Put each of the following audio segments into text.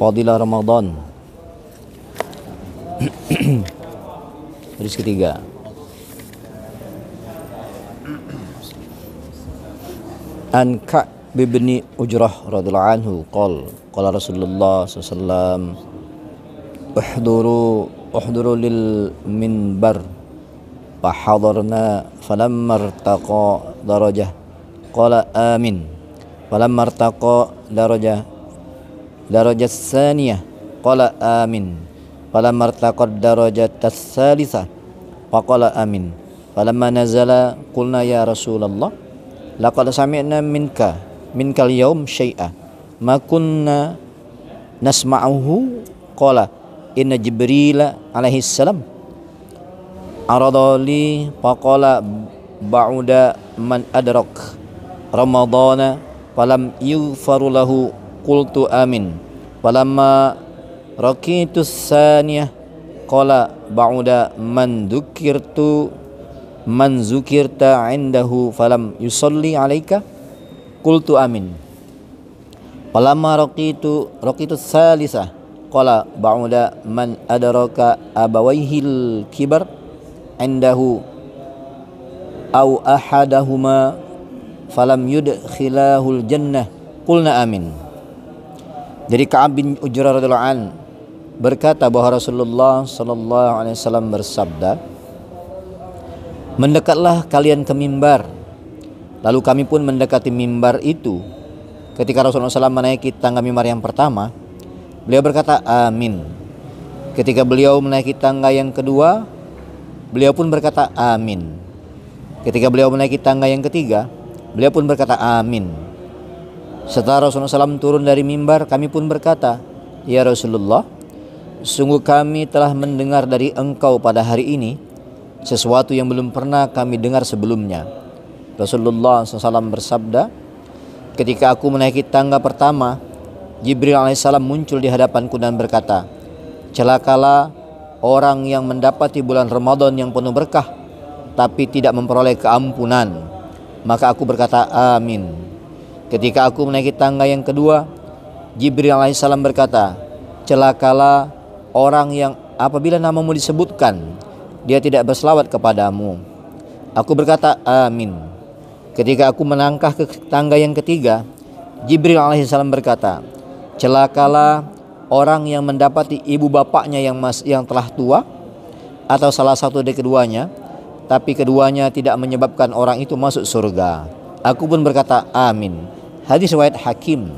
Fadilah Ramadan. Hadis ketiga. An Ka'b bin Ujrah radhiyallahu anhu qala Rasulullah sallallahu alaihi wasallam uhduru lil minbar fa hadarna falamma irtaqa darajah qala amin falamma irtaqa darajah tsaniyah qala amin falamma irtaqa darajah tsalitsah faqala amin falamma nazala qulna ya Rasulullah laqad sami'na minkal yaum syai'a ma kunna nasma'uhu qala inna Jibril alaihi salam aradali faqala ba'uda man adrak ramadana falam yughfaru lahu qultu amin falamma raqitu tsaniyah qala ba'uda man zukirta indahu falam yusalli alaika qultu amin falamma raqitu tsalisah qala ba'uda man adraka abawaihil kibar indahu aw ahadahuma falam yudkhilahul jannah qulna amin. Dari Ka'ab bin Ujrah radhiyallahu an berkata bahwa Rasulullah sallallahu alaihi wasallam bersabda, mendekatlah kalian ke mimbar. Lalu kami pun mendekati mimbar itu. Ketika Rasulullah SAW menaiki tangga mimbar yang pertama, beliau berkata amin. Ketika beliau menaiki tangga yang kedua, beliau pun berkata amin. Ketika beliau menaiki tangga yang ketiga, beliau pun berkata amin. Setelah Rasulullah SAW turun dari mimbar, kami pun berkata, ya Rasulullah, sungguh kami telah mendengar dari engkau pada hari ini sesuatu yang belum pernah kami dengar sebelumnya. Rasulullah SAW bersabda, ketika aku menaiki tangga pertama, Jibril alaihissalam muncul di hadapanku dan berkata, celakalah orang yang mendapati bulan Ramadan yang penuh berkah tapi tidak memperoleh keampunan. Maka aku berkata amin. Ketika aku menaiki tangga yang kedua, Jibril alaihissalam berkata, celakalah orang yang apabila namamu disebutkan dia tidak berselawat kepadamu. Aku berkata amin. Ketika aku melangkah ke tangga yang ketiga, Jibril alaihissalam berkata, celakalah orang yang mendapati ibu bapaknya yang telah tua atau salah satu dari keduanya, tapi keduanya tidak menyebabkan orang itu masuk surga. Aku pun berkata amin. Hadis riwayat Hakim.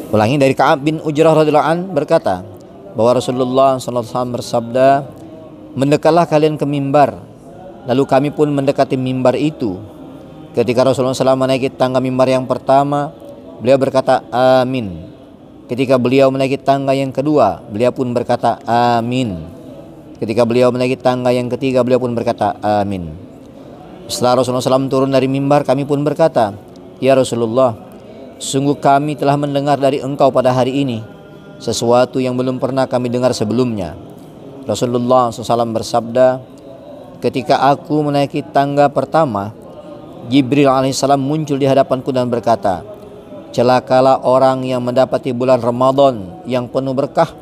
Ulangi, dari Ka'ab bin Ujrah radhiyallahu an berkata bahwa Rasulullah SAW bersabda, mendekatlah kalian ke mimbar. Lalu kami pun mendekati mimbar itu. Ketika Rasulullah SAW menaiki tangga mimbar yang pertama, beliau berkata amin. Ketika beliau menaiki tangga yang kedua, beliau pun berkata amin. Ketika beliau menaiki tangga yang ketiga, beliau pun berkata amin. Setelah Rasulullah SAW turun dari mimbar, kami pun berkata, ya Rasulullah, sungguh kami telah mendengar dari engkau pada hari ini sesuatu yang belum pernah kami dengar sebelumnya. Rasulullah SAW bersabda, ketika aku menaiki tangga pertama, Jibril alaihissalam muncul di hadapanku dan berkata, celakalah orang yang mendapati bulan Ramadan yang penuh berkah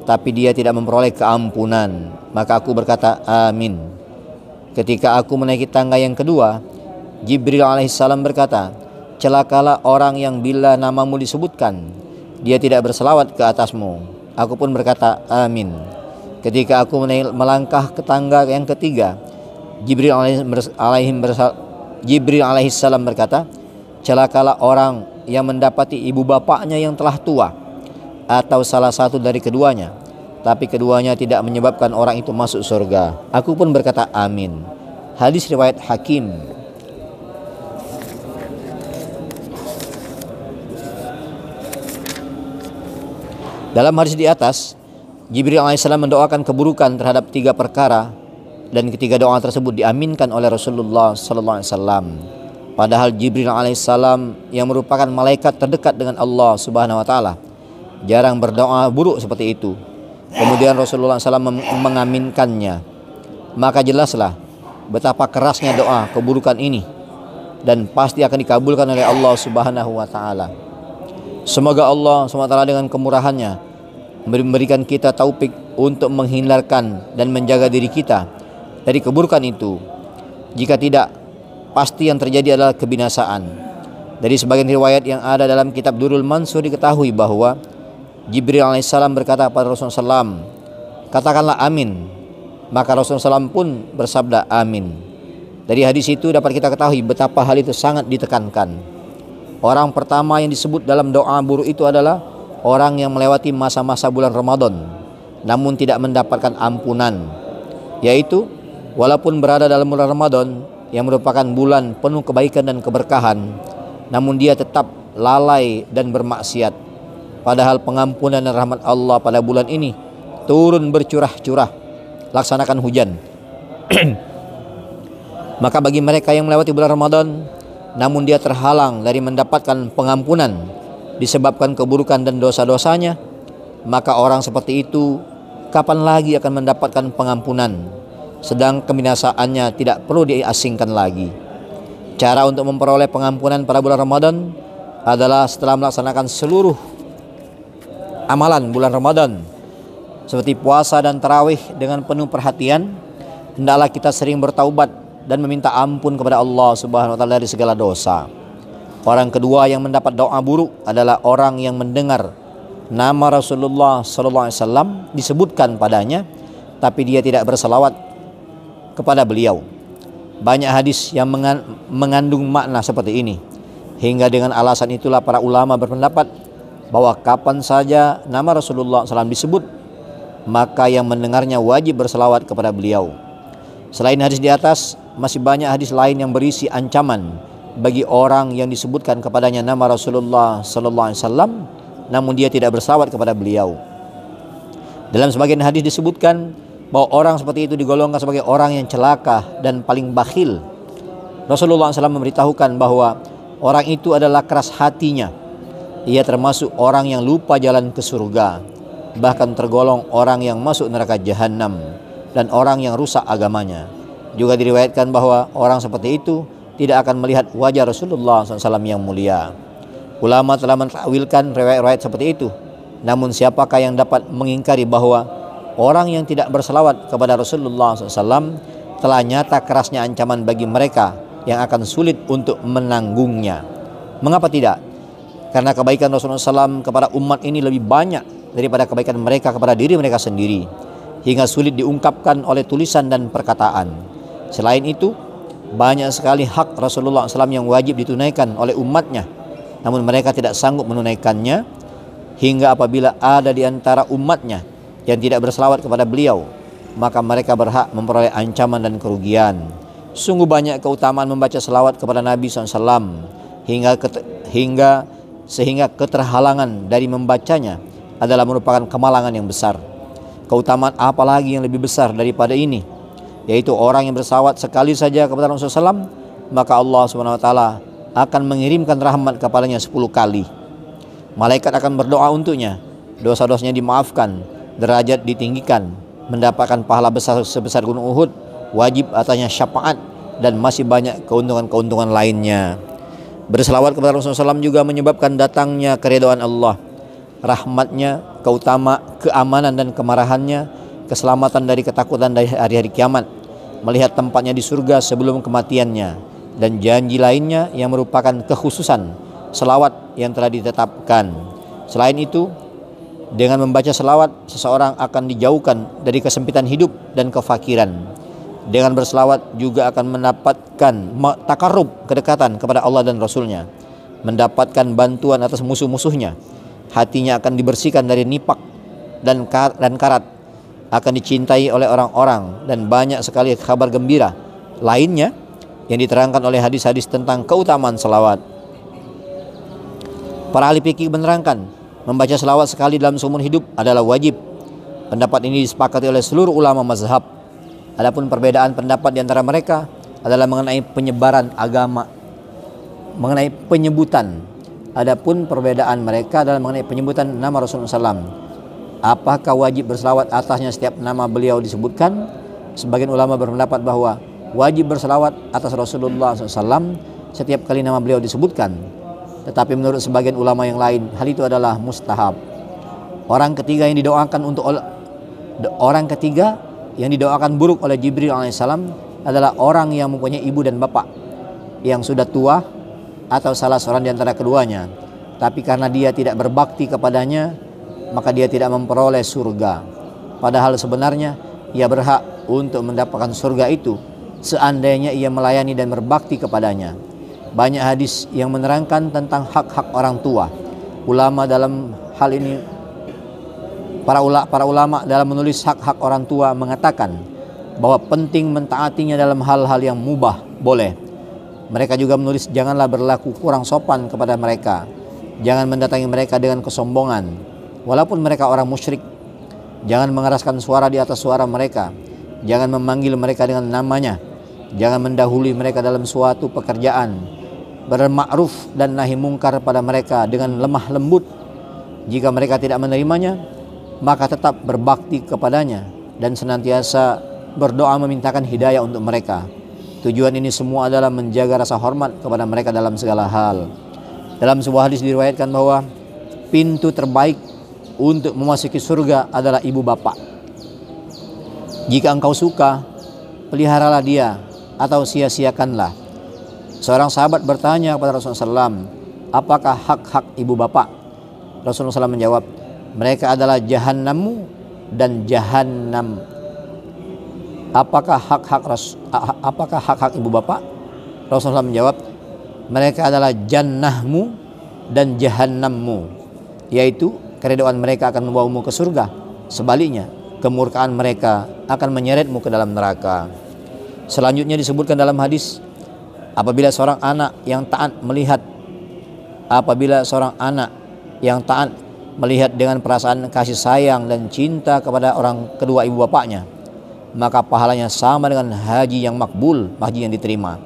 tapi dia tidak memperoleh keampunan. Maka aku berkata amin. Ketika aku menaiki tangga yang kedua, Jibril alaihissalam berkata, celakalah orang yang bila namamu disebutkan dia tidak berselawat ke atasmu. Aku pun berkata amin. Ketika aku melangkah ke tangga yang ketiga, Jibril alaihissalam berkata, celakalah orang yang mendapati ibu bapaknya yang telah tua atau salah satu dari keduanya, tapi keduanya tidak menyebabkan orang itu masuk surga. Aku pun berkata amin. Hadis riwayat Hakim. Dalam hadis di atas, Jibril alaihissalam mendoakan keburukan terhadap 3 perkara dan ketiga doa tersebut diaminkan oleh Rasulullah sallallahu alaihi wasallam. Padahal Jibril alaihissalam yang merupakan malaikat terdekat dengan Allah Subhanahu wa taala jarang berdoa buruk seperti itu. Kemudian Rasulullah SAW mengaminkannya. Maka jelaslah betapa kerasnya doa keburukan ini dan pasti akan dikabulkan oleh Allah Subhanahu wa taala. Semoga Allah SWT dengan kemurahannya memberikan kita taufik untuk menghindarkan dan menjaga diri kita dari keburukan itu. Jika tidak, pasti yang terjadi adalah kebinasaan. Dari sebagian riwayat yang ada dalam kitab Durrul Mansur diketahui bahwa Jibril alaihissalam berkata kepada Rasulullah SAW, katakanlah amin. Maka Rasulullah SAW pun bersabda amin. Dari hadis itu dapat kita ketahui betapa hal itu sangat ditekankan. Orang pertama yang disebut dalam doa buruk itu adalah orang yang melewati masa-masa bulan Ramadan namun tidak mendapatkan ampunan, yaitu walaupun berada dalam bulan Ramadan yang merupakan bulan penuh kebaikan dan keberkahan, namun dia tetap lalai dan bermaksiat. Padahal pengampunan dan rahmat Allah pada bulan ini turun bercurah-curah, laksanakan hujan. Maka bagi mereka yang melewati bulan Ramadan namun dia terhalang dari mendapatkan pengampunan disebabkan keburukan dan dosa-dosanya, maka orang seperti itu kapan lagi akan mendapatkan pengampunan, sedang kebinasaannya tidak perlu diasingkan lagi. Cara untuk memperoleh pengampunan pada bulan Ramadan adalah setelah melaksanakan seluruh amalan bulan Ramadan seperti puasa dan tarawih dengan penuh perhatian, hendaklah kita sering bertaubat dan meminta ampun kepada Allah Subhanahu wa taala dari segala dosa. Orang kedua yang mendapat doa buruk adalah orang yang mendengar nama Rasulullah sallallahu alaihi wasallam disebutkan padanya tapi dia tidak berselawat kepada beliau. Banyak hadis yang mengandung makna seperti ini, hingga dengan alasan itulah para ulama berpendapat bahwa kapan saja nama Rasulullah SAW disebut, maka yang mendengarnya wajib berselawat kepada beliau. Selain hadis di atas, masih banyak hadis lain yang berisi ancaman bagi orang yang disebutkan kepadanya nama Rasulullah SAW, namun dia tidak berselawat kepada beliau. Dalam sebagian hadis disebutkan bahwa orang seperti itu digolongkan sebagai orang yang celaka dan paling bakhil. Rasulullah SAW memberitahukan bahwa orang itu adalah keras hatinya. Ia termasuk orang yang lupa jalan ke surga, bahkan tergolong orang yang masuk neraka jahanam dan orang yang rusak agamanya. Juga diriwayatkan bahwa orang seperti itu tidak akan melihat wajah Rasulullah SAW yang mulia. Ulama telah mentakwilkan riwayat-riwayat seperti itu. Namun siapakah yang dapat mengingkari bahwa orang yang tidak berselawat kepada Rasulullah SAW telah nyata kerasnya ancaman bagi mereka yang akan sulit untuk menanggungnya. Mengapa tidak? Karena kebaikan Rasulullah SAW kepada umat ini lebih banyak daripada kebaikan mereka kepada diri mereka sendiri, hingga sulit diungkapkan oleh tulisan dan perkataan. Selain itu, banyak sekali hak Rasulullah SAW yang wajib ditunaikan oleh umatnya, namun mereka tidak sanggup menunaikannya, hingga apabila ada di antara umatnya yang tidak berselawat kepada beliau, maka mereka berhak memperoleh ancaman dan kerugian. Sungguh banyak keutamaan membaca selawat kepada Nabi SAW, sehingga keterhalangan dari membacanya adalah merupakan kemalangan yang besar. Keutamaan apalagi yang lebih besar daripada ini, yaitu orang yang berselawat sekali saja kepada Rasulullah SAW, maka Allah SWT akan mengirimkan rahmat kepadanya 10 kali. Malaikat akan berdoa untuknya, dosa-dosanya dimaafkan, derajat ditinggikan, mendapatkan pahala besar sebesar gunung Uhud, wajib atasnya syafaat, dan masih banyak keuntungan-keuntungan lainnya. Berselawat kepada Rasulullah SAW juga menyebabkan datangnya keridhaan Allah, rahmatnya, keamanan dan kemarahannya, keselamatan dari ketakutan dari hari-hari kiamat, melihat tempatnya di surga sebelum kematiannya, dan janji lainnya yang merupakan kekhususan selawat yang telah ditetapkan. Selain itu, dengan membaca selawat, seseorang akan dijauhkan dari kesempitan hidup dan kefakiran. Dengan berselawat juga akan mendapatkan takarrub, kedekatan kepada Allah dan Rasulnya, mendapatkan bantuan atas musuh-musuhnya. Hatinya akan dibersihkan dari nifak dan karat, akan dicintai oleh orang-orang, dan banyak sekali kabar gembira lainnya yang diterangkan oleh hadis-hadis tentang keutamaan selawat. Para ahli fikih menerangkan, membaca selawat sekali dalam seumur hidup adalah wajib. Pendapat ini disepakati oleh seluruh ulama mazhab. Adapun perbedaan pendapat di antara mereka adalah mengenai penyebaran agama, mengenai penyebutan. Adapun perbedaan mereka adalah mengenai penyebutan nama Rasulullah SAW. Apakah wajib berselawat atasnya setiap nama beliau disebutkan? Sebagian ulama berpendapat bahwa wajib berselawat atas Rasulullah SAW setiap kali nama beliau disebutkan. tetapi menurut sebagian ulama yang lain hal itu adalah mustahab. Orang ketiga yang didoakan buruk oleh Jibril alaihissalam adalah orang yang mempunyai ibu dan bapak yang sudah tua atau salah seorang di antara keduanya, tapi karena dia tidak berbakti kepadanya maka dia tidak memperoleh surga. Padahal sebenarnya ia berhak untuk mendapatkan surga itu seandainya ia melayani dan berbakti kepadanya. Banyak hadis yang menerangkan tentang hak-hak orang tua. Ulama dalam hal ini, para ulama dalam menulis hak-hak orang tua mengatakan bahwa penting mentaatinya dalam hal-hal yang mubah, boleh. Mereka juga menulis janganlah berlaku kurang sopan kepada mereka. Jangan mendatangi mereka dengan kesombongan, walaupun mereka orang musyrik. Jangan mengeraskan suara di atas suara mereka. Jangan memanggil mereka dengan namanya. Jangan mendahului mereka dalam suatu pekerjaan. Bermakruf dan nahi mungkar pada mereka dengan lemah lembut. Jika mereka tidak menerimanya, maka tetap berbakti kepadanya dan senantiasa berdoa memintakan hidayah untuk mereka. Tujuan ini semua adalah menjaga rasa hormat kepada mereka dalam segala hal. Dalam sebuah hadis diriwayatkan bahwa pintu terbaik untuk memasuki surga adalah ibu bapak. Jika engkau suka, peliharalah dia atau sia-siakanlah. Seorang sahabat bertanya kepada Rasulullah SAW, apakah hak-hak ibu bapak? Rasulullah SAW menjawab, mereka adalah jahannammu dan jahannam. Apakah hak-hak ibu bapak? Rasulullah SAW menjawab, mereka adalah jannahmu dan jahannammu, yaitu keridhaan mereka akan membawamu ke surga. Sebaliknya, kemurkaan mereka akan menyeretmu ke dalam neraka. Selanjutnya disebutkan dalam hadis, apabila seorang anak yang taat melihat dengan perasaan kasih sayang dan cinta kepada orang kedua ibu bapaknya, maka pahalanya sama dengan haji yang makbul, haji yang diterima.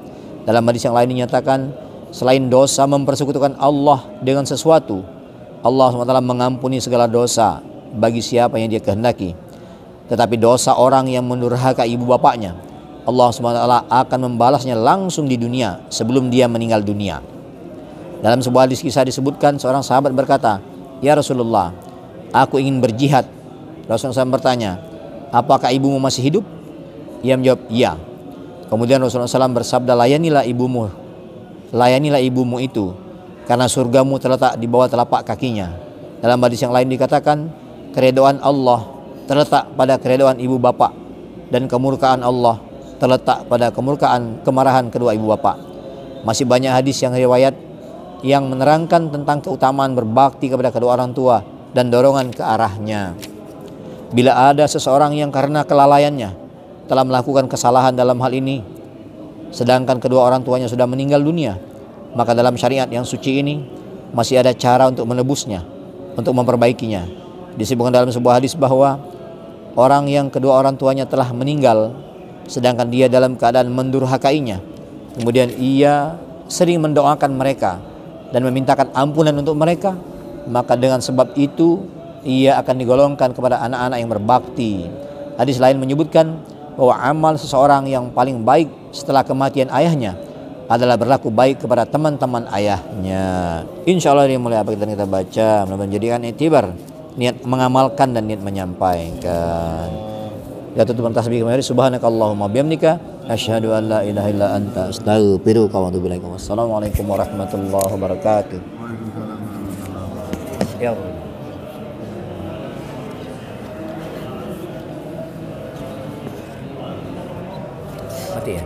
Dalam hadis yang lain dinyatakan, selain dosa mempersekutukan Allah dengan sesuatu, Allah SWT mengampuni segala dosa bagi siapa yang dia kehendaki. Tetapi dosa orang yang mendurhaka ibu bapaknya, Allah SWT akan membalasnya langsung di dunia sebelum dia meninggal dunia. Dalam sebuah hadis kisah disebutkan, seorang sahabat berkata, ya Rasulullah, aku ingin berjihad. Rasulullah SAW bertanya, apakah ibumu masih hidup? Ia menjawab, iya. Kemudian Rasulullah SAW bersabda, layanilah ibumu itu, karena surgamu terletak di bawah telapak kakinya. Dalam hadis yang lain dikatakan, keridhaan Allah terletak pada keridhaan ibu bapak, dan kemurkaan Allah terletak pada kemarahan kedua ibu bapak. Masih banyak hadis yang riwayat yang menerangkan tentang keutamaan berbakti kepada kedua orang tua dan dorongan ke arahnya. Bila ada seseorang yang karena kelalaiannya telah melakukan kesalahan dalam hal ini, sedangkan kedua orang tuanya sudah meninggal dunia, maka dalam syariat yang suci ini masih ada cara untuk menebusnya, untuk memperbaikinya. Disebutkan dalam sebuah hadis bahwa orang yang kedua orang tuanya telah meninggal sedangkan dia dalam keadaan mendurhakainya, kemudian ia sering mendoakan mereka dan memintakan ampunan untuk mereka, maka dengan sebab itu ia akan digolongkan kepada anak-anak yang berbakti. Hadis lain menyebutkan bahwa amal seseorang yang paling baik setelah kematian ayahnya adalah berlaku baik kepada teman-teman ayahnya. Insya Allah ini mulai apa kita baca, menjadikan itibar, niat mengamalkan dan niat menyampaikan. Ya tutup tasbih kemarin, subhanakallahumma bihamdika asyhadu an la ilaha illa anta astaghfiruka wa atubu ilaik. Wassalamualaikum warahmatullahi wabarakatuh. Ya Allah. Mati ya.